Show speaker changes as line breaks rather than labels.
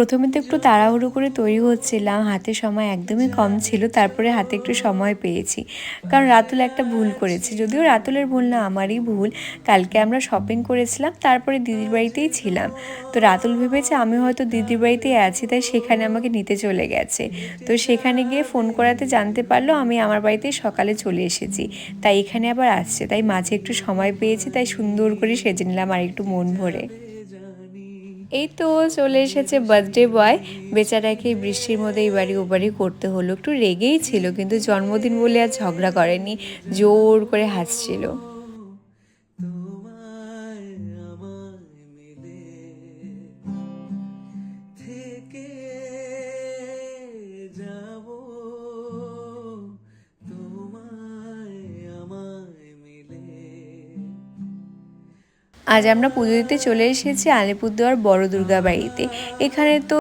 প্রথমে তো একটু তাড়াহুড়ো করে তৈরি হচ্ছিলাম, হাতে সময় একদমই কম ছিল। তারপরে হাতে একটু সময় পেয়েছি, কারণ রাতুল একটা ভুল করেছে, যদিও রাতুলের ভুল না, আমারই ভুল। কালকে আমরা শপিং করেছিলাম, তারপরে দিদির বাড়িতেই ছিলাম। তো রাতুল ভেবেছে আমি হয়তো দিদির বাড়িতেই আছি, তাই সেখানে আমাকে নিতে চলে গেছে। তো সেখানে গিয়ে ফোন করাতে জানতে পারলো আমি আমার বাড়িতেই সকালে চলে এসেছি, তাই এখানে আবার আসছে। তাই মাঝে একটু সময় পেয়েছি, তাই সুন্দর করে সেজে নিলাম আর একটু মন ভরে। এই তো চলে এসেছে বার্থডে বয়। বেচারাকে এই বৃষ্টির মধ্যে এই বাড়ি ও বাড়ি করতে হলো। একটু রেগেই ছিল, কিন্তু জন্মদিন বলে আর ঝগড়া করেনি, জোর করে হাসছিল। আজ আমরা পুজো দিতে চলে এসেছি আলিপুরদুয়ার বড় দুর্গা বাড়িতে। এখানে তো